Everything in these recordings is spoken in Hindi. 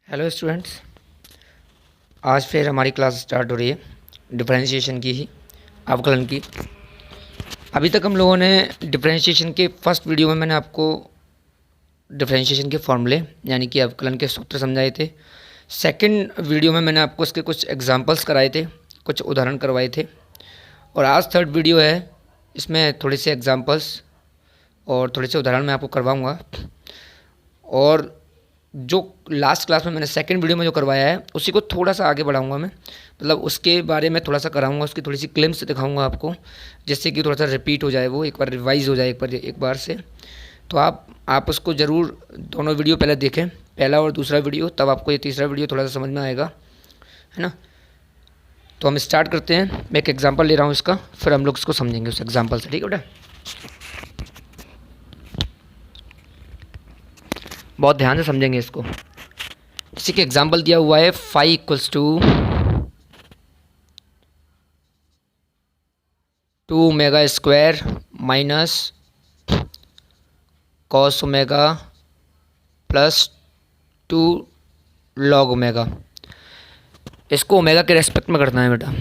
हेलो स्टूडेंट्स, आज फिर हमारी क्लास स्टार्ट हो रही है डिफरेंशिएशन की ही, अवकलन की। अभी तक हम लोगों ने डिफरेंशिएशन के फर्स्ट वीडियो में मैंने आपको डिफरेंशिएशन के फॉर्मूले यानी कि अवकलन के सूत्र समझाए थे। सेकंड वीडियो में मैंने आपको इसके कुछ एग्जांपल्स कराए थे, कुछ उदाहरण करवाए थे। और आज थर्ड वीडियो है, इसमें थोड़े से एग्जांपल्स और थोड़े से उदाहरण मैं आपको करवाऊँगा। और जो लास्ट क्लास में मैंने सेकंड वीडियो में जो करवाया है उसी को थोड़ा सा आगे बढ़ाऊंगा मैं, मतलब उसके बारे में थोड़ा सा कराऊंगा, उसकी थोड़ी सी क्लिप्स दिखाऊंगा आपको, जिससे कि थोड़ा सा रिपीट हो जाए, वो एक बार रिवाइज हो जाए एक बार से। तो आप उसको ज़रूर दोनों वीडियो पहले देखें, पहला और दूसरा वीडियो, तब आपको ये तीसरा वीडियो थोड़ा सा समझ में आएगा, है ना। तो हम स्टार्ट करते हैं। मैं एक एग्जाम्पल ले रहा हूँ इसका, फिर हम लोग इसको समझेंगे उस एग्जाम्पल से, ठीक है बेटा। बहुत ध्यान से समझेंगे इसको। इसी के एग्जाम्पल दिया हुआ है, phi equals to 2 omega square minus cos omega plus 2 log omega. इसको ओमेगा के रेस्पेक्ट में करना है बेटा,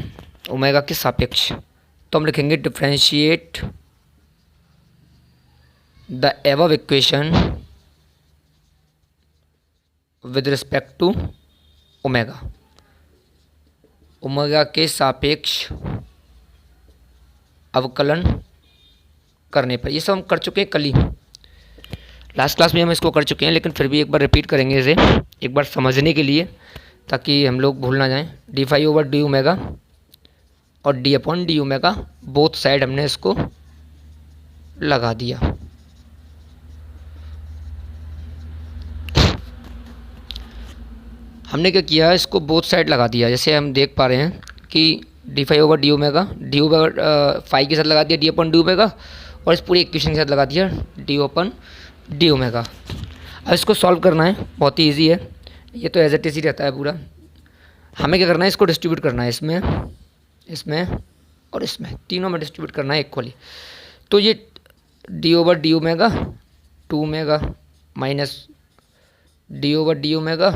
ओमेगा के सापेक्ष। तो हम लिखेंगे differentiate the above equation with respect to omega. Omega के सापेक्ष अवकलन करने पर, ये सब हम कर चुके हैं कल ही, लास्ट क्लास में हम इसको कर चुके हैं, लेकिन फिर भी एक बार रिपीट करेंगे इसे, एक बार समझने के लिए, ताकि हम लोग भूल ना जाएं। D phi over d omega और d upon d omega, both side हमने इसको लगा दिया। हमने क्या किया, इसको बोथ साइड लगा दिया। जैसे हम देख पा रहे हैं कि d phi over d omega phi के साथ लगा दिया डी अपन डी ओमेगा, और इस पूरी इक्वेशन के साथ लगा दिया डी अपन डी ओमेगा। अब इसको सॉल्व करना है, बहुत ही ईजी है, ये तो एज इट इज ही रहता है पूरा। हमें क्या करना है, इसको डिस्ट्रीब्यूट करना है, इसमें इसमें और इसमें, तीनों में डिस्ट्रीब्यूट करना है इक्वली। तो ये D over d omega 2 omega minus D over d omega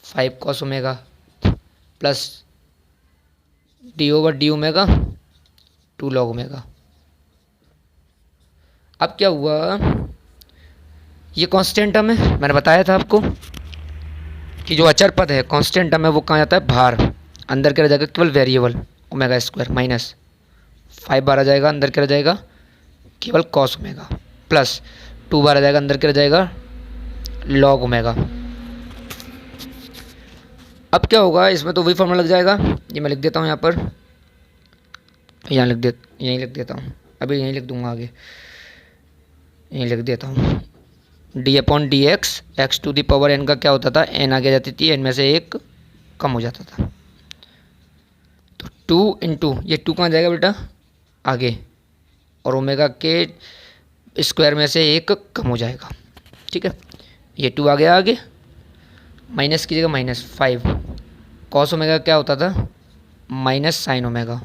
5 cos omega plus D over d omega 2 log omega. अब क्या हुआ, ये कांस्टेंट टर्म है, मैंने बताया था आपको कि जो अचर पद है कांस्टेंट टर्म है वो कहाँ जाता है, बाहर, अंदर क्या रह जाएगा, केवल वेरिएबल ओमेगा स्क्वायर माइनस 5 बार आ जाएगा, अंदर क्या रह जाएगा, केवल कॉस ओमेगा प्लस 2 बार आ जाएगा, अंदर क्या रह जाएगा, लॉग ओमेगा। अब क्या होगा, इसमें तो वही फॉर्मूला लग जाएगा, ये मैं लिख देता हूँ यहाँ पर, यहाँ यहीं लिख देता हूँ, अभी यहीं लिख दूंगा, आगे यहीं लिख देता हूँ। D upon d x, x to the power n का क्या होता था, एन आगे जाती थी, एन में से एक कम हो जाता था। तो 2 इंटू ये 2 कहाँ जाएगा बेटा, आगे, और ओमेगा के स्क्वायर में से एक कम हो जाएगा, ठीक है। ये 2 आ गया आगे, माइनस की जगह माइनस 5, कॉस ओमेगा क्या होता था, माइनस साइन ओमेगा,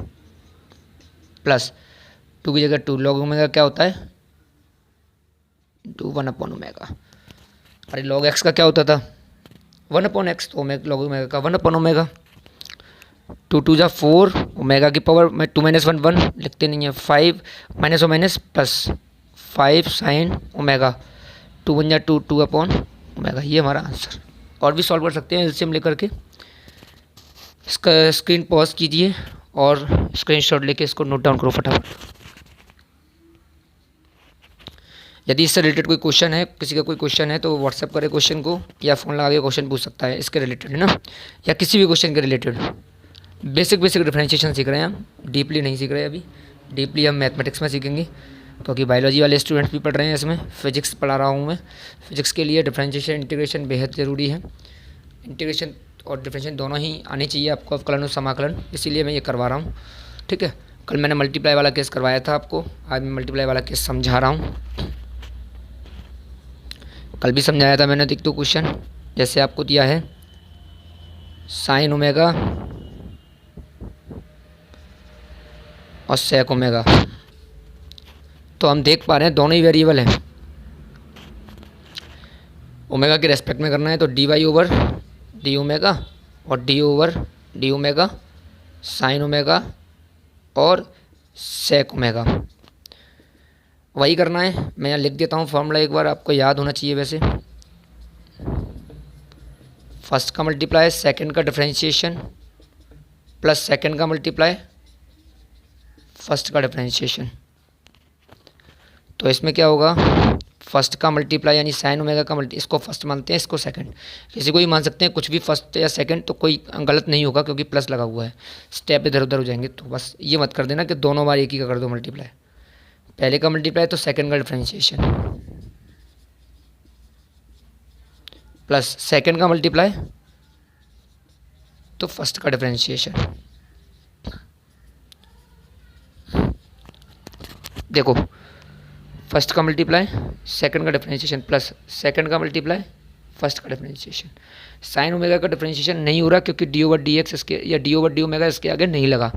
प्लस 2 की जगह 2, लॉग ओमेगा क्या होता है, 2 1 अपॉन ओमेगा। अरे लॉग एक्स का क्या होता था, 1 अपॉन एक्स, तो लॉग ओमेगा का 1 अपॉन ओमेगा। 2 2 जा 4, ओमेगा की पावर में 2 माइनस 1 1 लिखते नहीं है, 5 minus o minus plus 5 sine omega, 2 1 जा 2 2 अपॉन ओमेगा। ये हमारा आंसर। और भी सॉल्व कर सकते हैं एलसीएम लेकर के। इसका स्क्रीन पॉज कीजिए और स्क्रीनशॉट लेके इसको नोट डाउन करो फटाफट। यदि इससे रिलेटेड कोई क्वेश्चन है, किसी का कोई क्वेश्चन है, तो व्हाट्सएप करे क्वेश्चन को, या फ़ोन लगा के क्वेश्चन पूछ सकता है इसके रिलेटेड, है ना, या किसी भी क्वेश्चन के रिलेटेड। बेसिक डिफरेंशिएशन सीख रहे हैं हम, डीपली नहीं सीख रहे अभी, डीपली हम मैथमेटिक्स में सीखेंगे, क्योंकि बायोलॉजी वाले स्टूडेंट्स भी पढ़ रहे हैं इसमें, फिजिक्स पढ़ा रहा हूँ मैं। फिजिक्स के लिए डिफरेंशिएशन इंटीग्रेशन बेहद ज़रूरी है। इंटीग्रेशन और डिफरेंशिएशन दोनों ही आनी चाहिए आपको, अवकलन और समाकलन, इसीलिए मैं ये करवा रहा हूँ, ठीक है। कल मैंने मल्टीप्लाई वाला केस करवाया था आपको, आज मैं मल्टीप्लाई वाला केस समझा रहा हूँ। कल भी समझाया था मैंने, देख दो क्वेश्चन, जैसे आपको दिया है साइन ओमेगा और सेक ओमेगा, तो हम देख पा रहे हैं दोनों ही वेरिएबल हैं। ओमेगा के रेस्पेक्ट में करना है तो d y over d omega और d over d omega sine omega और सेक ओमेगा, वही करना है। मैं यहाँ लिख देता हूँ फॉर्मूला, एक बार आपको याद होना चाहिए वैसे। फर्स्ट का मल्टीप्लाई सेकंड का डिफरेंशिएशन प्लस सेकंड का मल्टीप्लाई फर्स्ट का डिफरेंशिएशन। तो इसमें क्या होगा, फर्स्ट का मल्टीप्लाई यानी साइन ओमेगा का मल्टी, इसको फर्स्ट मानते हैं, इसको सेकंड, किसी को ही मान सकते हैं, कुछ भी फर्स्ट या सेकंड, तो कोई गलत नहीं होगा क्योंकि प्लस लगा हुआ है। स्टेप इधर उधर हो जाएंगे, तो बस ये मत कर देना कि दोनों बार एक ही का कर दो मल्टीप्लाई। पहले का मल्टीप्लाई तो सेकंड का डिफरेंशिएशन प्लस सेकंड का मल्टीप्लाई तो फर्स्ट का डिफरेंशिएशन। देखो फर्स्ट का मल्टीप्लाई सेकंड का डिफरेंशिएशन प्लस सेकंड का मल्टीप्लाई फर्स्ट का डिफरेंशिएशन। साइन ओमेगा का डिफरेंशिएशन नहीं हो रहा क्योंकि डी ओवर डी एक्स इसके या डी ओवर डी ओमेगा इसके आगे नहीं लगा।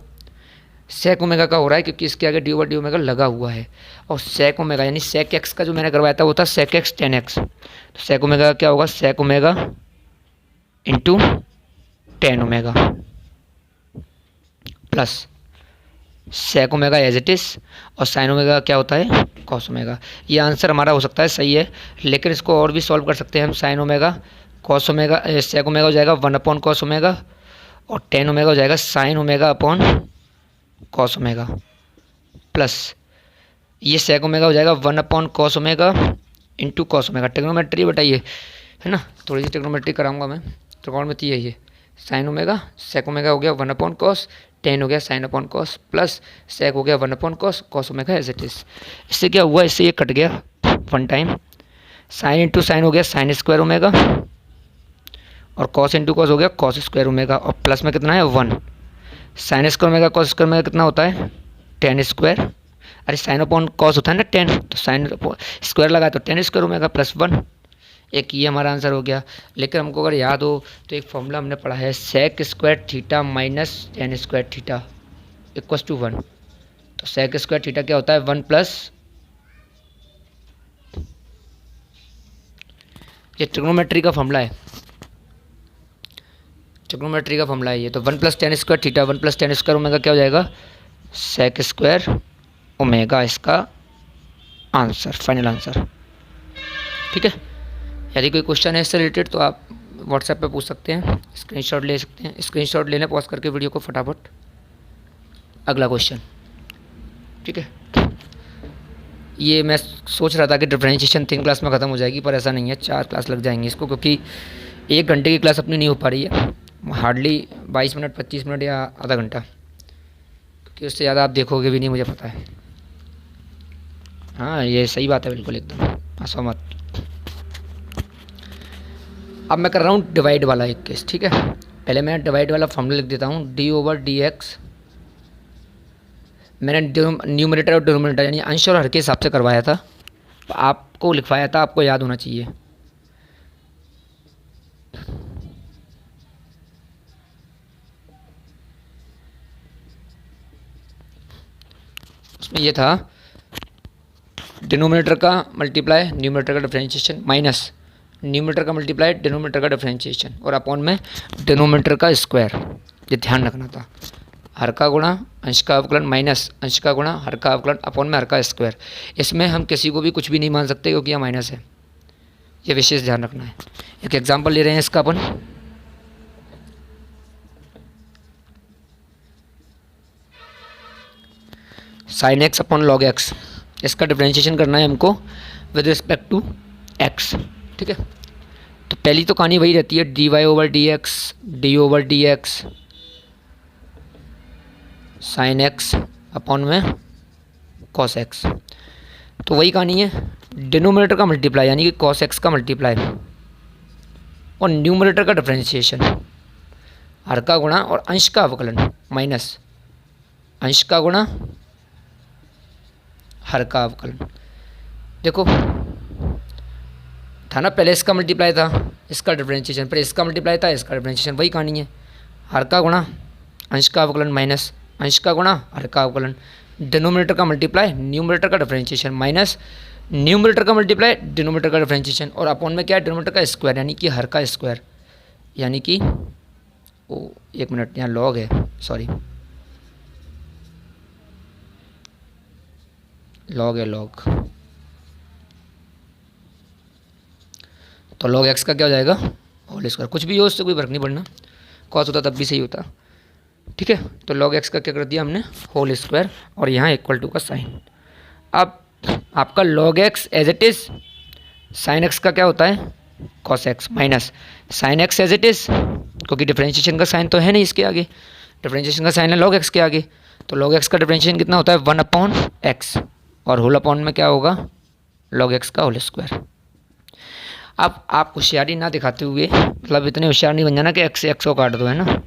सेक ओमेगा का हो रहा है क्योंकि इसके आगे डी ओवर डी ओमेगा लगा हुआ है। और सेक ओमेगा यानी सेक एक्स का जो मैंने करवाया था वो था सेक एक्स टेन एक्स। तो सेक ओमेगा का क्या होगा, sec omega into tan omega plus sec omega as it is और साइन ओमेगा क्या होता है, कॉस ओमेगा। ये आंसर हमारा हो सकता है सही है, लेकिन इसको और भी सॉल्व कर सकते हैं हम। साइन ओमेगा कॉस ओमेगा, सेक ओमेगा हो जाएगा 1 अपॉन कॉस ओमेगा और टेन ओमेगा हो जाएगा sine omega upon cos omega plus ये सेक ओमेगा हो जाएगा 1 upon cos omega into cos omega. Trigonometry बताइए है ना, थोड़ी सी ट्रिग्नोमेट्री कराऊंगा मैं, त्रिकोणमिति है ये। साइन ओमेगा सेक ओमेगा हो गया 1 अपॉन कॉस, टेन हो गया sine upon cos plus sec हो गया 1 upon cos, cos omega as it is. इससे क्या हुआ, इससे ये कट गया one time. Sine into sine हो गया साइन स्क्वायर ओमेगा और कॉस इंटू कॉस हो गया कॉस स्क्वायर ओमेगा और प्लस में कितना है 1। Sine square omega cos square omega कितना होता है, टेन स्क्वायर। अरे साइन अपॉन कॉस होता है ना 10, तो साइन स्क्वायर लगा तो टेन स्क्वायर ओमेगा प्लस 1। एक ये हमारा आंसर हो गया। लेकिन हमको अगर याद हो तो एक फॉर्मूला हमने पढ़ा है, sec square theta minus tan square theta equals to 1। तो सेक स्क्वायर थीटा क्या होता है, 1 प्लस, ये ट्रिग्नोमेट्री का फॉर्मूला है, ट्रिग्नोमेट्री का फॉर्मूला है ये। तो 1 plus ten square theta 1 plus ten square omega क्या हो जाएगा, सेक स्क्वायर ओमेगा, इसका आंसर, फाइनल आंसर। ठीक है, यदि कोई क्वेश्चन है इससे रिलेटेड तो आप व्हाट्सएप पे पूछ सकते हैं, स्क्रीनशॉट ले सकते हैं। स्क्रीनशॉट लेने पॉज करके वीडियो को फटाफट। अगला क्वेश्चन, ठीक है। ये मैं सोच रहा था कि डिफरेंशिएशन 3 क्लास में ख़त्म हो जाएगी, पर ऐसा नहीं है, 4 क्लास लग जाएंगी इसको, क्योंकि 1 घंटे की क्लास अपनी नहीं हो पा रही है, हार्डली 22 मिनट 25 मिनट या आधा घंटा, क्योंकि उससे ज़्यादा आप देखोगे भी नहीं, मुझे पता है। हाँ ये सही बात है बिल्कुल एकदम, हंसो मत। अब मैं कर रहा हूँ डिवाइड वाला एक केस, ठीक है। पहले मैं डिवाइड वाला फॉर्मूला लिख देता हूँ, डी ओवर डी एक्स। मैंने न्यूमरेटर और डिनोमिनेटर यानी अंश और हर के हिसाब से करवाया था, आपको लिखवाया था, आपको याद होना चाहिए। उसमें ये था डिनोमिनेटर का मल्टीप्लाई न्यूमरेटर का डिफरेंशिएशन माइनस न्यूमरेटर का मल्टीप्लाई डिनोमिनेटर का डिफरेंशिएशन और अपॉन में डिनोमिनेटर का स्क्वायर। ये ध्यान रखना था, हर का गुणा अंश का अवकलन माइनस अंश का गुणा हर का अवकलन अपॉन में हर का स्क्वायर। इसमें हम किसी को भी कुछ भी नहीं मान सकते क्योंकि यह माइनस है, ये विशेष ध्यान रखना है। एक एग्जांपल ले रहे हैं इसका अपन, sine x upon log x. इसका डिफरेंशिएशन करना है हमको विद रिस्पेक्ट टू एक्स, ठीक है। तो पहली तो कहानी वही रहती है, d y over d x, d over d x sine x upon में कॉस एक्स। तो वही कहानी है, डिनोमिनेटर का मल्टीप्लाई यानी कि कॉस एक्स का मल्टीप्लाई और न्यूमरेटर का डिफरेंशिएशन, हर का गुणा और अंश का अवकलन माइनस अंश का गुणा हर का अवकलन। देखो था ना, पहले इसका मल्टीप्लाई था, इसका डिफरेंशिएशन, फिर इसका मल्टीप्लाई था, इसका डिफरेंशिएशन। वही कहानी है, हर का गुणा अंश का अवकलन माइनस अंश का गुणा हर का अवकलन। डिनोमिनेटर का मल्टीप्लाई न्यूमरेटर का डिफरेंशिएशन माइनस न्यूमरेटर का मल्टीप्लाई डिनोमिनेटर का डिफरेंशिएशन, और अपॉन में क्या है, डिनोमिनेटर का स्क्वायर यानी कि हर का स्क्वायर, यानी कि ओ एक मिनट यहाँ लॉग है, सॉरी लॉग है लॉग, तो लॉग एक्स का क्या हो जाएगा, होल स्क्वायर। कुछ भी हो उससे कोई फर्क नहीं पड़ना, कॉस होता तब भी सही होता, ठीक है। तो लॉग एक्स का क्या कर दिया हमने, होल स्क्वायर, और यहाँ इक्वल टू का साइन। अब आपका log x as it is, sine x का क्या होता है, cos x, minus sine x as it is, क्योंकि डिफरेंशिएशन का साइन तो है नहीं इसके आगे, डिफरेंशिएशन का साइन है लॉग एक्स के आगे, तो लॉग एक्स का डिफरेंशिएशन कितना होता है, 1/x, और होल अपॉन में क्या होगा, लॉग एक्स का होल स्क्वायर। अब आप होशियारी ना दिखाते हुए, मतलब इतने होशियार नहीं बन जाना कि एक्स से एक्स को काट दो, है ना,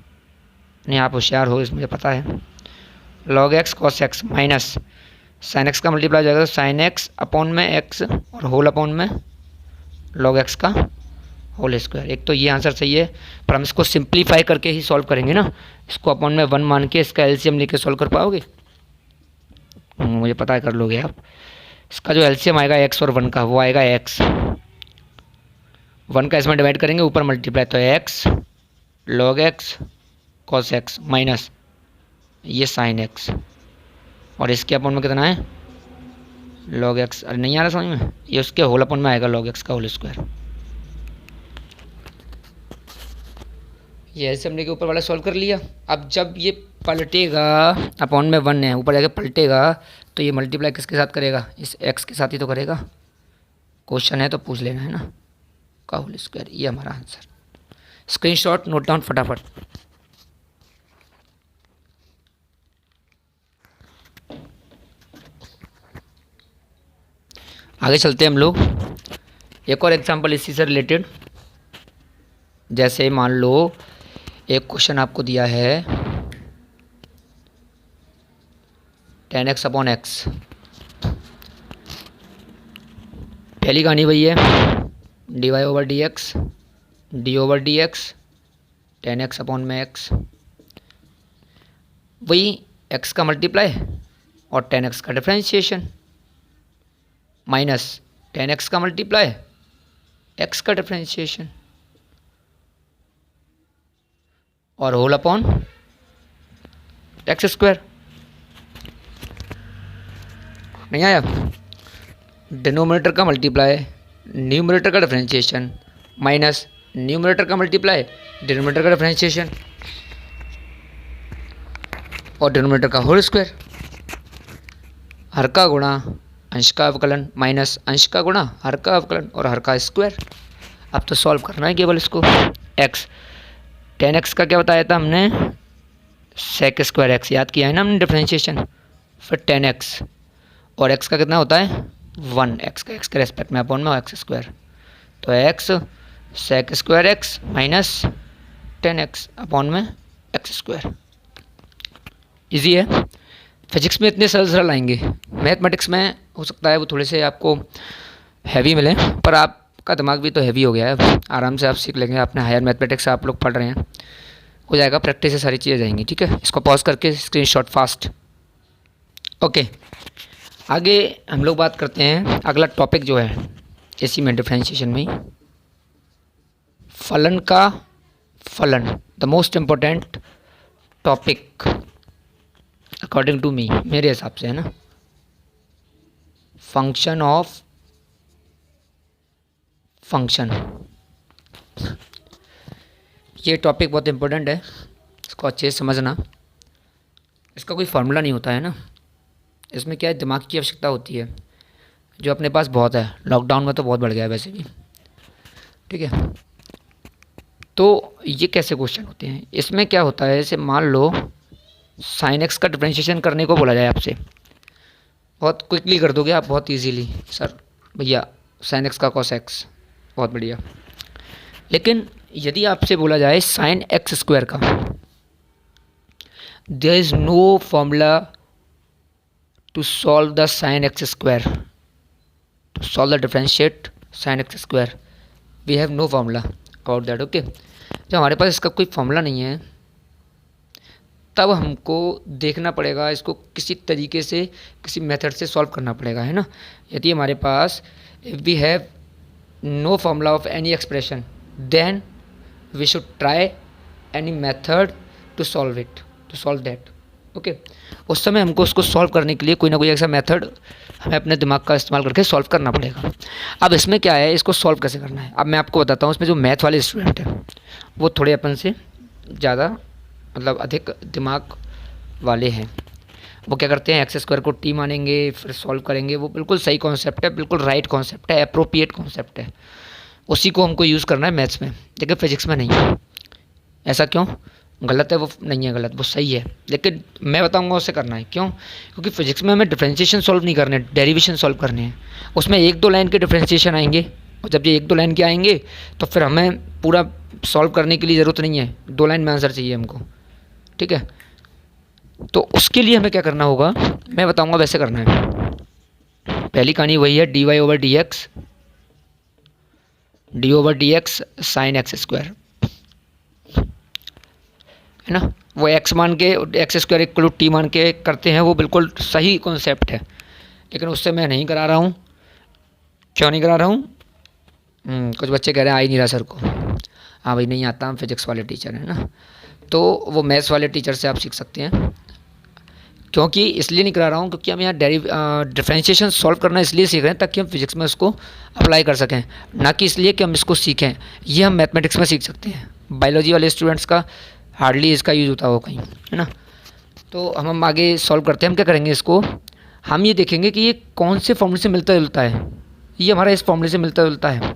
नहीं आप होशियार हो, इस मुझे पता है। Log x cos x minus sine x का मल्टीप्लाई हो जाएगा, तो साइन एक्स अपॉन में एक्स, और होल अपॉन में लॉग एक्स का होल स्क्वायर। एक तो ये आंसर सही है, पर हम इसको सिंप्लीफाई करके ही सॉल्व करेंगे ना, इसको अपॉन में 1 मान के इसका एलसीएम लेके सॉल्व कर पाओगे, मुझे पता है कर लोगे आप। इसका जो एलसीएम आएगा एक्स और 1 का, वो आएगा एक्स, 1 का इसमें डिवाइड करेंगे, ऊपर मल्टीप्लाई, तो x log x cos x minus ये साइन एक्स, और इसके अपॉन में कितना है, लॉग एक्स, अरे नहीं आ रहा समझ में, ये उसके होल अपॉन में आएगा लॉग एक्स का होल स्क्वायर। ये ऐसे हमने के ऊपर वाला सॉल्व कर लिया। अब जब ये पलटेगा, अपॉन में 1 है, ऊपर जाके पलटेगा, तो ये मल्टीप्लाई किसके साथ करेगा, इस एक्स के साथ ही तो करेगा, क्वेश्चन है तो पूछ लेना, है ना, का होल स्क्वायर। ये हमारा आंसर, स्क्रीनशॉट नोट डाउन फटाफट। आगे चलते हैं हम लोग, एक और एग्जांपल इसी से रिलेटेड। जैसे मान लो एक क्वेश्चन आपको दिया है 10x अपॉन एक्स, पहली कहानी वही है, dy over d x, d over d x, 10x upon में एक्स, वही x का मल्टीप्लाई और 10x का डिफरेंशिएशन, माइनस 10x का मल्टीप्लाई x का डिफरेंशिएशन, और होल अपॉन एक्स स्क्वायर। नहीं आया, डिनोमिनेटर का मल्टीप्लाई न्यूमरेटर का डिफरेंशिएशन, माइनस न्यूमरेटर का मल्टीप्लाई डिनोमिनेटर का डिफरेंशिएशन, और डिनोमिनेटर का होल स्क्वायर, हर का गुणा अंश का अवकलन माइनस अंश का गुणा हर का अवकलन और हर का स्क्वायर। अब तो सॉल्व करना है केवल इसको। एक्स 10x का क्या बताया था हमने, सेक स्क्वायर एक्स, याद किया है ना हमने डिफरेंशिएशन, फिर 10x, और x का कितना होता है 1, x का x के रेस्पेक्ट में अपॉन में एक्स स्क्वायर, तो x sec square x minus 10x upon में एक्स स्क्वायर। ईजी है, फिजिक्स में इतने सरल सरल आएंगे, मैथमेटिक्स में हो सकता है वो थोड़े से आपको हैवी मिले, पर आपका दिमाग भी तो हैवी हो गया है, आराम से आप सीख लेंगे। आपने हायर मैथमेटिक्स आप लोग पढ़ रहे हैं, हो जाएगा, प्रैक्टिस से सारी चीज़ें जाएंगी, ठीक है। इसको पॉज करके स्क्रीनशॉट फास्ट। ओके, आगे हम लोग बात करते हैं, अगला टॉपिक जो है इसी में डिफरेंशिएशन में, फलन का फलन, the most important topic according to me, मेरे हिसाब से, है ना, फंक्शन ऑफ फंक्शन। ये टॉपिक बहुत इम्पोर्टेंट है, इसको अच्छे से समझना। इसका कोई फार्मूला नहीं होता है ना, इसमें क्या है, दिमाग की आवश्यकता होती है, जो अपने पास बहुत है, लॉकडाउन में तो बहुत बढ़ गया है वैसे भी, ठीक है। तो ये कैसे क्वेश्चन होते हैं, इसमें क्या होता है, जैसे मान लो साइन एक्स का डिफरेंशिएशन करने को बोला जाए आपसे, बहुत क्विकली कर दोगे आप, बहुत इजीली, सर भैया साइन एक्स का कॉस एक्स, बहुत बढ़िया। लेकिन यदि आपसे बोला जाए साइन एक्स स्क्वायर का, there is no formula to solve the sine x square, to solve the differentiate sine x square, we have no formula about that. Okay, जब हमारे पास इसका कोई फॉर्मूला नहीं है, तब हमको देखना पड़ेगा, इसको किसी तरीके से किसी मेथड से सॉल्व करना पड़ेगा, है ना। यदि हमारे पास if we have no formula of any expression then we should try any method to solve that, okay. उस समय हमको उसको सॉल्व करने के लिए कोई ना कोई ऐसा मेथड हमें अपने दिमाग का इस्तेमाल करके सॉल्व करना पड़ेगा। अब इसमें क्या है, इसको सॉल्व कैसे करना है, अब मैं आपको बताता हूँ। इसमें जो मैथ वाले स्टूडेंट हैं वो थोड़े अपन से ज़्यादा मतलब अधिक दिमाग वाले हैं। वो क्या करते हैं, एक्स स्क्वायर को टी मानेंगे फिर सॉल्व करेंगे। वो बिल्कुल सही कॉन्सेप्ट है, बिल्कुल राइट कॉन्सेप्ट है, अप्रोप्रिएट कॉन्सेप्ट है। उसी को हमको यूज़ करना है मैथ्स में, लेकिन फिजिक्स में नहीं। ऐसा क्यों? गलत है वो? नहीं है गलत, वो सही है, लेकिन मैं बताऊंगा उसे करना है। क्यों? क्योंकि फिजिक्स में हमें डिफरेंशिएशन सॉल्व नहीं करने, डेरिवेशन सॉल्व करने हैं। उसमें 1-2 लाइन के डिफरेंशिएशन आएंगे, और जब ये 1-2 लाइन के आएंगे तो फिर हमें पूरा सॉल्व करने के लिए ज़रूरत नहीं है, 2 लाइन में आंसर चाहिए हमको, ठीक है। तो उसके लिए हमें क्या करना होगा मैं बताऊंगा, वैसे करना है। पहली कहानी वही है, dy/dx साइन एक्स स्क्वायर, है ना। वो x मान के x square equal to t मान के करते हैं, वो बिल्कुल सही कॉन्सेप्ट है, लेकिन उससे मैं नहीं करा रहा हूँ। क्यों नहीं करा रहा हूँ? कुछ बच्चे कह रहे हैं आ ही नहीं रहा सर को। हाँ भाई, नहीं आता, हम फिजिक्स वाले टीचर हैं ना, तो वो मैथ्स वाले टीचर से आप सीख सकते हैं। क्योंकि इसलिए नहीं करा रहा हूँ क्योंकि हम यहाँ डिफरेंशिएशन सॉल्व करना इसलिए सीख रहे हैं ताकि हम फिजिक्स में उसको अप्लाई कर सकें, ना कि इसलिए कि हम इसको सीखें। ये हम मैथमेटिक्स में सीख सकते हैं, बायोलॉजी वाले स्टूडेंट्स का हार्डली इसका यूज़ होता हो कहीं, है ना। तो हम आगे सॉल्व करते हैं। हम क्या करेंगे, इसको हम ये देखेंगे कि ये कौन से फॉर्मूले से मिलता जुलता है। ये हमारा इस फॉर्मूले से मिलता जुलता है,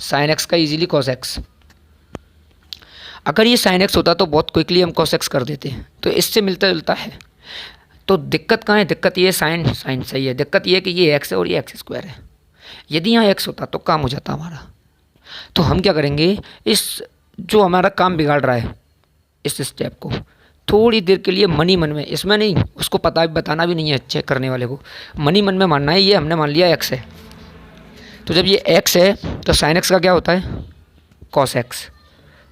साइन एक्स का इजीली कॉस एक्स। अगर ये साइन एक्स होता तो बहुत क्विकली हम कॉस एक्स कर देते हैं, तो इससे मिलता जुलता है। तो दिक्कत कहाँ है? दिक्कत ये साइन सही है, दिक्कत ये है कि ये एक्स है और ये एक्स स्क्वायर है। यदि यहाँ एक्स होता तो काम हो जाता हमारा। तो हम क्या करेंगे, इस जो हमारा काम बिगाड़ रहा है इस स्टेप को थोड़ी देर के लिए मन ही मन में, इसमें नहीं, उसको पता बताना भी नहीं है चेक करने वाले को, मन ही मन में मानना है ये हमने मान लिया एक्स है। तो जब ये एक्स है तो साइन एक्स का क्या होता है? Cos x.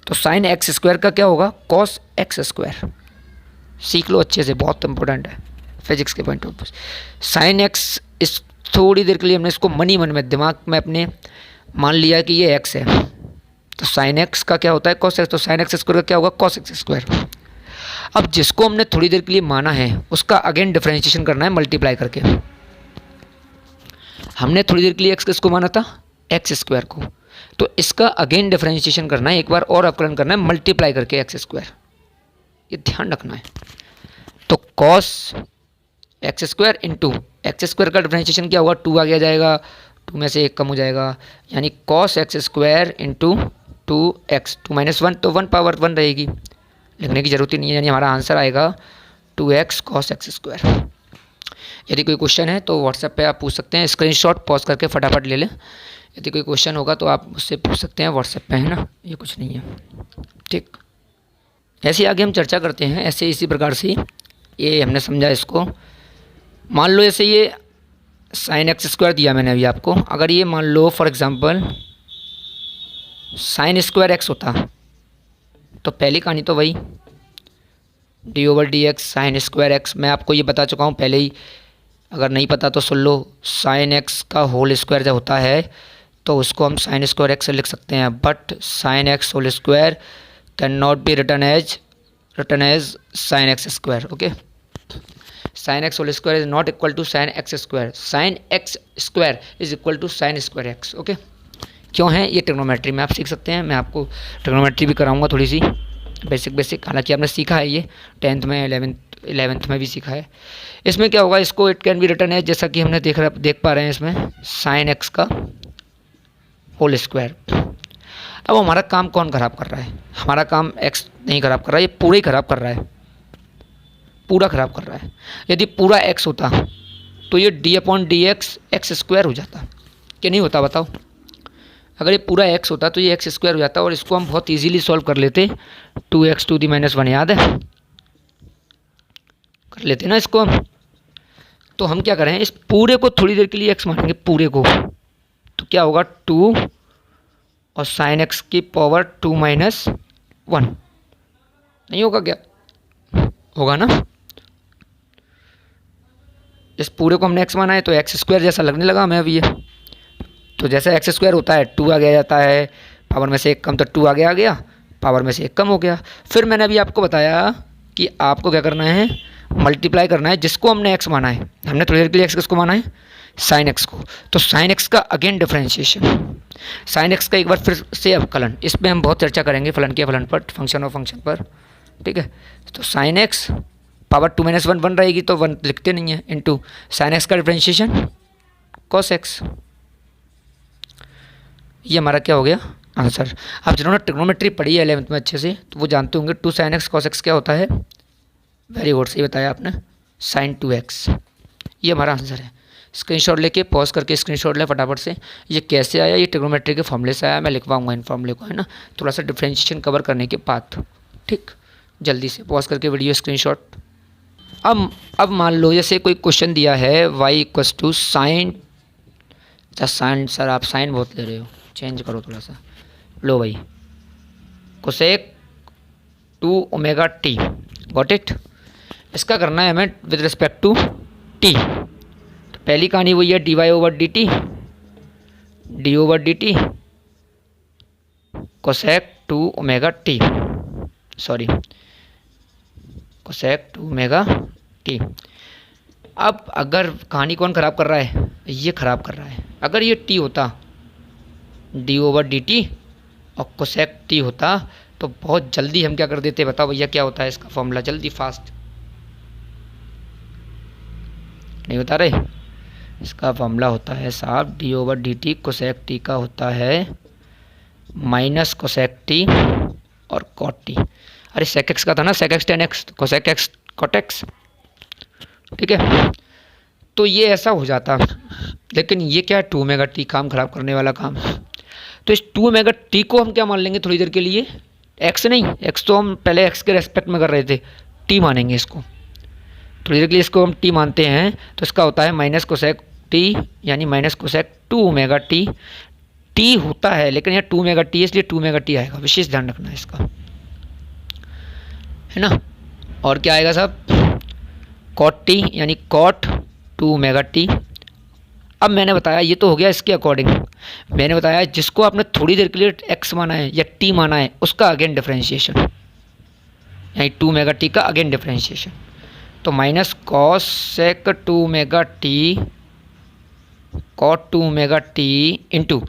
तो साइन एक्स स्क्वायर का क्या होगा? Cos x square. सीख लो अच्छे से, बहुत इंपॉर्टेंट है फिजिक्स के point of view. Sine x, इस थोड़ी देर के लिए हमने इसको मन ही मन में दिमाग में अपने मान लिया कि ये एक्स है, तो साइन एक्स का क्या होता है? Cos x. तो साइन एक्स स्क्वायर का क्या होगा? Cos x square. अब जिसको हमने थोड़ी देर के लिए माना है उसका अगेन डिफरेंशिएशन करना है मल्टीप्लाई करके। हमने थोड़ी देर के लिए एक्स किसको माना था? एक्स स्क्वायर को। तो इसका अगेन डिफरेंशिएशन करना है, एक बार और अवकलन करना है मल्टीप्लाई करके एक्स स्क्वायर, ये ध्यान रखना है। तो cos x square into x square का डिफरेंशिएशन क्या होगा? 2 आ गया जाएगा, 2 में से 1 कम हो जाएगा, यानी cos x square into 2x, 2 - 1 तो 1 पावर 1 रहेगी, लिखने की जरूरत ही नहीं है, यानी हमारा आंसर आएगा 2x कॉस एक्स स्क्वायर। यदि कोई क्वेश्चन है तो व्हाट्सएप पे आप पूछ सकते हैं, स्क्रीनशॉट पॉज करके फटाफट ले लें। यदि कोई क्वेश्चन होगा तो आप मुझसे पूछ सकते हैं व्हाट्सएप पे, है ना, ये कुछ नहीं है, ठीक। ऐसे आगे हम चर्चा करते हैं, ऐसे इसी प्रकार से ये हमने समझा इसको। मान लो ऐसे ये साइन एक्स स्क्वायर दिया मैंने अभी आपको, अगर ये मान लो for example sine square x होता तो पहली कहानी तो वही d/dx साइन स्क्वायर एक्स, मैं आपको ये बता चुका हूँ पहले ही, अगर नहीं पता तो सुन लो। साइन एक्स का होल स्क्वायर जब होता है तो उसको हम साइन स्क्वायर एक्स लिख सकते हैं, but sine x whole square can not be written as sine x square, okay. Sine x whole square is not equal to sine x square, sine x square is equal to sine square x, okay. क्यों है? ये ट्रिग्नोमेट्री में आप सीख सकते हैं, मैं आपको ट्रिग्नोमेट्री भी कराऊंगा थोड़ी सी बेसिक, हालांकि आपने सीखा है ये 10th में, 11th में भी सीखा है। इसमें क्या होगा, इसको इट कैन बी रिटन है, जैसा कि हमने देख पा रहे हैं इसमें साइन एक्स का होल स्क्वायर। अब हमारा काम कौन ख़राब कर रहा है? हमारा काम एक्स नहीं ख़राब कर रहा है, ये पूरा ही ख़राब कर रहा है, पूरा ख़राब कर रहा है। यदि पूरा एक्स होता तो ये d/dx एक्स स्क्वायर हो जाता, कि नहीं होता बताओ? अगर ये पूरा x होता तो ये एक्स स्क्वायर हो जाता, और इसको हम बहुत इजीली सॉल्व कर लेते। 2x टू दी -1 याद है, कर लेते ना इसको हम। तो हम क्या करें, इस पूरे को थोड़ी देर के लिए x मानेंगे, पूरे को, तो क्या होगा 2 और साइन एक्स की पावर 2 - 1, नहीं होगा क्या? होगा ना। इस पूरे को हमने एक्स माना है तो एक्स स्क्वायर जैसा लगने लगा हमें अभी ये। तो जैसा एक्स स्क्वायर होता है 2 आगे आ जाता है, पावर में से एक कम तो 2 आगे आ गया, पावर में से एक कम हो गया। फिर मैंने अभी आपको बताया कि आपको क्या करना है, मल्टीप्लाई करना है जिसको हमने एक्स माना है। हमने थोड़ी देर के लिए एक्स किसको माना है, साइन एक्स को। तो साइन एक्स का अगेन डिफरेंशिएशन, साइन एक्स का एक बार फिर से अवकलन। इस पर हम बहुत चर्चा करेंगे, फलन के फलन पर, फंक्शन और फंक्शन पर, ठीक है। तो साइन एक्स पावर 2 - 1 1 रहेगी तो 1 लिखते नहीं है, इंटू साइन एक्स का डिफरेंशिएशन कॉस एक्स। ये हमारा क्या हो गया, आंसर। अब जिन्होंने ट्रिग्नोमेट्री पढ़ी है 11th में अच्छे से तो वो जानते होंगे 2 sin x cos x क्या होता है। वेरी गुड, सही बताया आपने, sin 2x। ये हमारा आंसर है। स्क्रीनशॉट लेके पॉज करके स्क्रीनशॉट ले फटाफट से। ये कैसे आया, ये ट्रिग्नोमेट्री के फॉर्मूले से आया, मैं लिखवाऊंगा इन फॉर्मूले को, है ना, थोड़ा सा डिफ्रेंशिएशन कवर करने के बाद। ठीक, जल्दी से पॉज करके वीडियो स्क्रीनशॉट। अब मान लो जैसे कोई क्वेश्चन दिया है y = साइन, अच्छा साइन सर आप साइन बहुत ले रहे हो, चेंज करो थोड़ा सा। लो भाई, cosec 2 omega T, got it. इसका करना है हमें विद रिस्पेक्ट टू टी। तो पहली कहानी वही है, dy/dt, d/dt cosec 2 omega T, sorry cosec 2 omega T. अब अगर कहानी कौन ख़राब कर रहा है, ये ख़राब कर रहा है। अगर ये टी होता d/dt और कोसेक टी होता तो बहुत जल्दी हम क्या कर देते, बताओ भैया क्या होता है इसका फॉर्मूला, जल्दी फास्ट। नहीं बता रहे, इसका फॉर्मूला होता है साहब d/dt कोसेक टी का होता है माइनस कोसेक टी और कॉट टी। अरे सेक एक्स का था ना, sec x tan x, cosec x cot x, ठीक है। तो ये ऐसा हो जाता, लेकिन ये क्या है 2 ओमेगा टी, काम खराब करने वाला काम। तो इस 2 ओमेगा टी को हम क्या मान लेंगे थोड़ी देर के लिए, एक्स नहीं, एक्स तो हम पहले एक्स के रेस्पेक्ट में कर रहे थे, टी मानेंगे इसको थोड़ी देर के लिए। इसको हम टी मानते हैं तो इसका होता है माइनस कोसेक टी, यानी minus cosec 2 omega T. T होता है लेकिन यहाँ 2 ओमेगा टी है इसलिए 2 ओमेगा टी आएगा, विशेष ध्यान रखना है इसका, है ना। और क्या आएगा साहब, कॉट टी यानी कॉट 2 ओमेगा टी। अब मैंने बताया ये तो हो गया इसके अकॉर्डिंग, मैंने बताया जिसको आपने थोड़ी देर के लिए एक्स माना है या टी माना है उसका अगेन डिफरेंशिएशन, यानी 2 ओमेगा टी का अगेन डिफरेंशिएशन। तो minus cosec 2 omega t cot 2 omega t into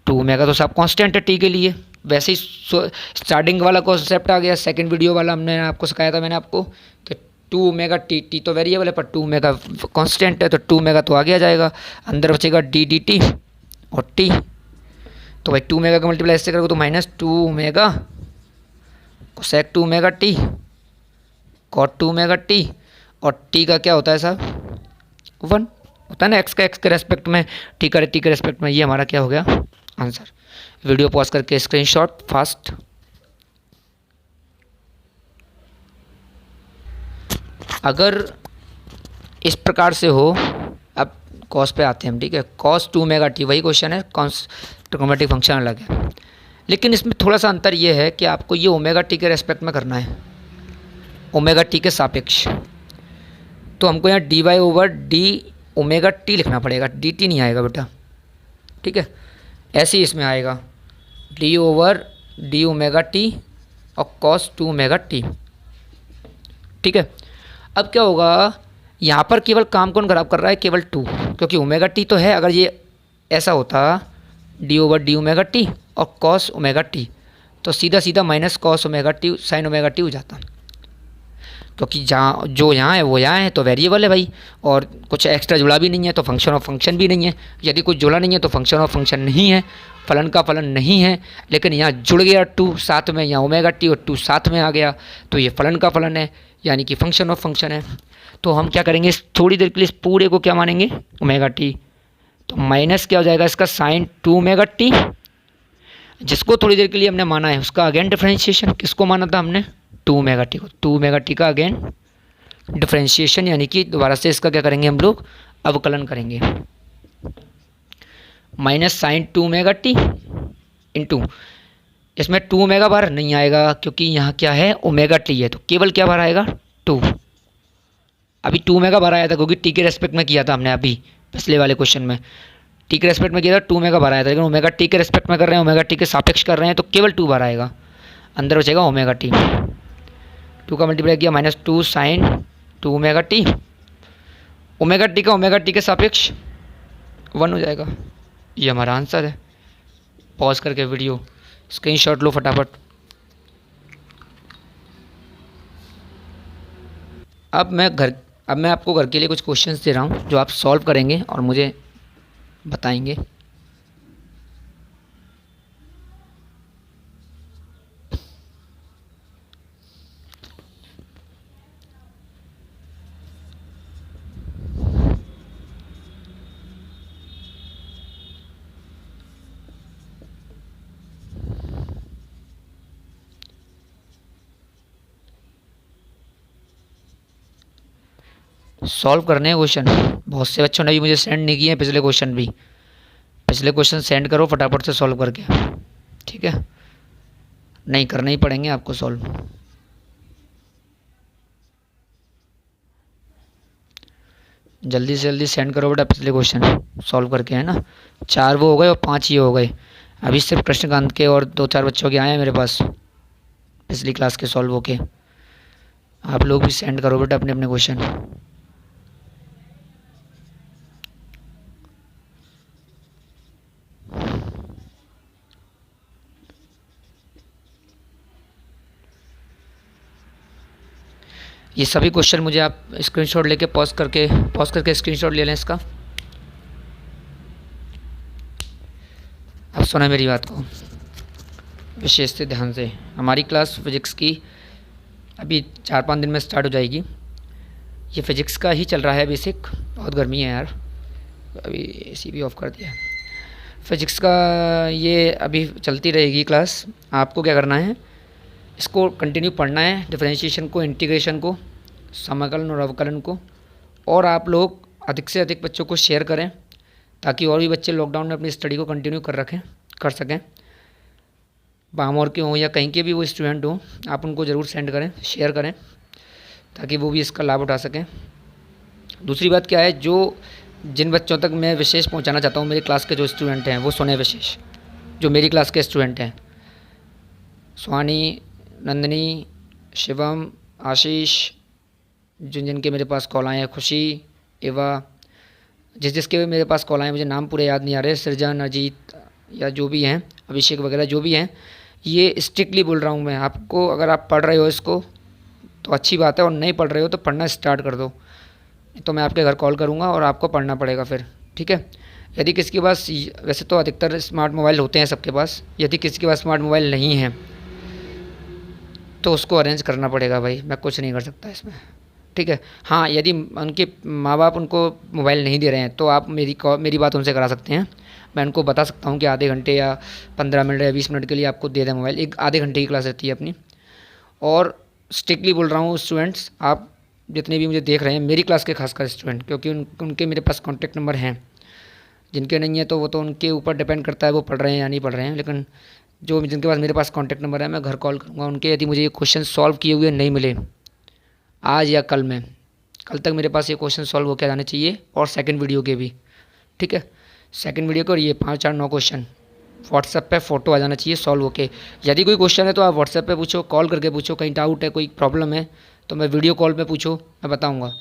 2 omega तो सब कांस्टेंट है टी के लिए। वैसे ही स्टार्टिंग वाला कॉन्सेप्ट आ गया, सेकंड वीडियो वाला हमने आपको सिखाया था मैंने आपको कि 2 ओमेगा टी, टी तो वेरिएबल है पर 2 ओमेगा कांस्टेंट है, तो 2 ओमेगा तो आगे आ जाएगा, अंदर बचेगा डी डी टी और टी। तो भाई 2 ओमेगा का मल्टीप्लाई इससे करोगे तो minus 2 omega cosec 2 omega t cot 2 omega t, और टी का क्या होता है साहब 1 होता है ना, एक्स का एक्स के रेस्पेक्ट में, टी का टी के रेस्पेक्ट में। ये हमारा क्या हो गया आंसर। वीडियो पॉज करके स्क्रीनशॉट फास्ट। अगर इस प्रकार से हो, अब कॉस पे आते हैं हम, ठीक है। कॉस 2 ओमेगा टी वही क्वेश्चन है, कॉस ट्रिग्नोमेट्रिक फंक्शन अलग है, लेकिन इसमें थोड़ा सा अंतर ये है कि आपको ये ओमेगा टी के रेस्पेक्ट में करना है, ओमेगा टी के सापेक्ष। तो हमको यहाँ dy/d ओमेगा टी लिखना पड़ेगा, डी टी नहीं आएगा बेटा, ठीक है। ऐसे ही इसमें आएगा d/d ओमेगा टी और cos 2 ओमेगा टी, ठीक है। अब क्या होगा, यहाँ पर केवल काम कौन खराब कर रहा है, केवल 2, क्योंकि ओमेगा टी तो है। अगर ये ऐसा होता d/d ओमेगा टी और cos ओमेगा टी तो सीधा सीधा minus cos omega T sine omega T हो जाता, क्योंकि जहाँ जो यहाँ है वो यहाँ है, तो वेरिएबल है भाई, और कुछ एक्स्ट्रा जुड़ा भी नहीं है तो फंक्शन ऑफ फंक्शन भी नहीं है। यदि कुछ जुड़ा नहीं है तो फंक्शन ऑफ फंक्शन नहीं है, फलन का फलन नहीं है। लेकिन यहाँ जुड़ गया 2 साथ में, यहाँ ओमेगा टी और 2 साथ में आ गया तो ये फलन का फलन है, यानी कि फंक्शन ऑफ फंक्शन है। तो हम क्या करेंगे, थोड़ी देर के लिए इस पूरे को क्या मानेंगे, ओमेगा टी। तो माइनस क्या हो जाएगा इसका साइन 2 ओमेगा टी, जिसको थोड़ी देर के लिए हमने माना है उसका अगेन डिफरेंशिएशन। किसको माना था हमने, 2 ओमेगा टी को, 2 ओमेगा टी का अगेन डिफरेंशिएशन, यानी कि दोबारा से इसका क्या करेंगे हम लोग, अवकलन करेंगे। Minus sine 2 omega t into इसमें 2 ओमेगा बार नहीं आएगा क्योंकि यहाँ क्या है, ओमेगा टी है, तो केवल क्या बार आएगा, 2। अभी 2 ओमेगा बार आया था क्योंकि टी के रेस्पेक्ट में किया था हमने, अभी पिछले वाले क्वेश्चन में टी के रेस्पेक्ट में किया था, 2 ओमेगा बार आया था, लेकिन ओमेगा टी के रेस्पेक्ट में कर रहे हैं, ओमेगा टी के सापेक्ष कर रहे हैं, तो केवल 2 बार आएगा, अंदर बचेगा ओमेगा टी। 2 का मल्टीप्लाई किया -2 sine 2 omega t, omega t का ओमेगा टी के सापेक्ष 1 हो जाएगा। ये हमारा आंसर है। पॉज करके वीडियो स्क्रीनशॉट लो फटाफट। अब मैं आपको घर के लिए कुछ क्वेश्चंस दे रहा हूँ जो आप सॉल्व करेंगे और मुझे बताएंगे। सॉल्व करने हैं क्वेश्चन। बहुत से बच्चों ने भी मुझे सेंड नहीं किए हैं पिछले क्वेश्चन भी। पिछले क्वेश्चन सेंड करो फटाफट से सॉल्व करके, ठीक है। नहीं करने ही पड़ेंगे आपको सॉल्व। जल्दी से जल्दी सेंड करो बेटा पिछले क्वेश्चन सॉल्व करके, है ना। 4 वो हो गए और 5 ये हो गए। अभी सिर्फ कृष्णकांत के और 2-4 बच्चों के आए हैं मेरे पास पिछली क्लास के सॉल्व होके। आप लोग भी सेंड करो बेटा अपने अपने क्वेश्चन। ये सभी क्वेश्चन मुझे आप स्क्रीनशॉट लेके पॉज करके स्क्रीनशॉट ले लें इसका। अब सुना मेरी बात को विशेष से ध्यान से। हमारी क्लास फिजिक्स की अभी 4-5 दिन में स्टार्ट हो जाएगी। ये फिजिक्स का ही चल रहा है बेसिक। बहुत गर्मी है यार, अभी एसी भी ऑफ़ कर दिया। फिजिक्स का ये अभी चलती रहेगी क्लास। आपको क्या करना है, इसको कंटिन्यू पढ़ना है, डिफरेंशिएशन को, इंटीग्रेशन को, समाकलन और अवकलन को। और आप लोग अधिक से अधिक बच्चों को शेयर करें ताकि और भी बच्चे लॉकडाउन में अपनी स्टडी को कंटिन्यू कर सकें। बामौर के हों या कहीं के भी वो स्टूडेंट हों, आप उनको ज़रूर सेंड करें, शेयर करें ताकि वो भी इसका लाभ उठा सकें। दूसरी बात क्या है, जिन बच्चों तक मैं विशेष पहुंचाना चाहता हूं, मेरी क्लास के जो स्टूडेंट हैं वो सुने विशेष, जो मेरी क्लास के स्टूडेंट हैं, स्वानी, नंदनी, शिवम, आशीष, जिनके मेरे पास कॉल आए हैं, खुशी, एवा, जिसके मेरे पास कॉल आए, मुझे नाम पूरे याद नहीं आ रहे, सृजन, अजीत या जो भी हैं, अभिषेक वगैरह जो भी हैं, ये स्ट्रिक्टली बोल रहा हूँ मैं आपको। अगर आप पढ़ रहे हो इसको तो अच्छी बात है, और नहीं पढ़ रहे हो तो पढ़ना स्टार्ट कर दो। तो मैं आपके घर कॉल करूँगा और आपको पढ़ना पड़ेगा फिर, ठीक है। यदि किसी के पास, वैसे तो अधिकतर स्मार्ट मोबाइल होते हैं सबके पास, यदि किसी के पास स्मार्ट मोबाइल नहीं है तो उसको अरेंज करना पड़ेगा भाई, मैं कुछ नहीं कर सकता इसमें, ठीक है। हाँ, यदि उनके माँ बाप उनको मोबाइल नहीं दे रहे हैं तो आप मेरी बात उनसे करा सकते हैं। मैं उनको बता सकता हूँ कि आधे घंटे या 15 मिनट या 20 मिनट के लिए आपको दे दें मोबाइल। एक आधे घंटे की क्लास रहती है अपनी। और स्ट्रिक्टली बोल रहा हूँ स्टूडेंट्स, आप जितने भी मुझे देख रहे हैं, मेरी क्लास के खासकर स्टूडेंट, क्योंकि उनके मेरे पास कॉन्टैक्ट नंबर हैं। जिनके नहीं है तो वो तो उनके ऊपर डिपेंड करता है वो पढ़ रहे हैं या नहीं पढ़ रहे हैं, लेकिन जिनके पास मेरे पास कॉन्टैक्ट नंबर है, मैं घर कॉल करूँगा उनके। यदि मुझे ये क्वेश्चन सॉल्व किए हुए नहीं मिले आज या कल में, कल तक मेरे पास ये क्वेश्चन सॉल्व होकर जाने चाहिए, और सेकंड वीडियो के भी, ठीक है। सेकंड वीडियो के और ये 5, 4, 9 क्वेश्चन व्हाट्सएप पे फ़ोटो आ जाना चाहिए सॉल्व होके। यदि कोई क्वेश्चन है तो आप व्हाट्सएप पे पूछो, कॉल करके पूछो, कहीं डाउट है, कोई प्रॉब्लम है तो मैं वीडियो कॉल पे पूछो, मैं बताऊँगा,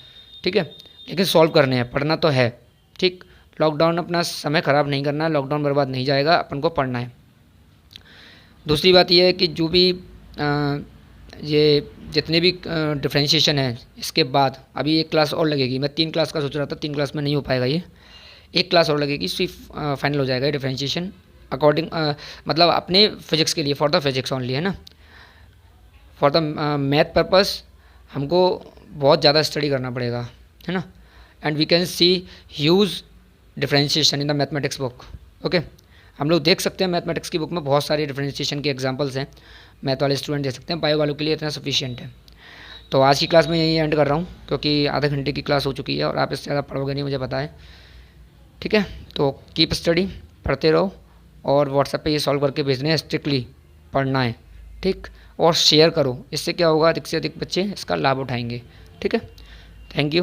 ठीक है। लेकिन सॉल्व करने हैं, पढ़ना तो है, ठीक। लॉकडाउन अपना समय ख़राब नहीं करना है, लॉकडाउन बर्बाद नहीं जाएगा, अपन को पढ़ना है। दूसरी बात यह है कि जो भी ये जितने भी डिफ्रेंशिएशन है, इसके बाद अभी एक क्लास और लगेगी। मैं 3 क्लास का सोच रहा था, 3 क्लास में नहीं हो पाएगा ये, एक क्लास और लगेगी, सिर्फ फाइनल हो जाएगा डिफ्रेंशिएशन अकॉर्डिंग, मतलब अपने फिजिक्स के लिए, फॉर द फिजिक्स ओनली, है ना। फॉर द मैथ पर्पस हमको बहुत ज़्यादा स्टडी करना पड़ेगा, है ना। And we can see huge differentiation in the mathematics book, okay. हम लोग देख सकते हैं मैथमेटिक्स की बुक में बहुत सारे डिफ्रेंशिएशन के एग्जांपल्स हैं, मैथ वाले स्टूडेंट देख सकते हैं, बायो वालों के लिए इतना सफिशिएंट है। तो आज की क्लास में यही एंड कर रहा हूँ क्योंकि आधे घंटे की क्लास हो चुकी है और आप इससे ज़्यादा पढ़ोगे नहीं, मुझे पता है, ठीक है। तो कीप स्टडी, पढ़ते रहो, और व्हाट्सएप पे ये सॉल्व करके भेजने हैं स्ट्रिक्टली, पढ़ना है, ठीक। और शेयर करो, इससे क्या होगा, अधिक से अधिक बच्चे इसका लाभ उठाएंगे, ठीक है। Thank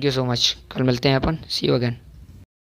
you so much. कल मिलते हैं अपन, सी यू अगेन।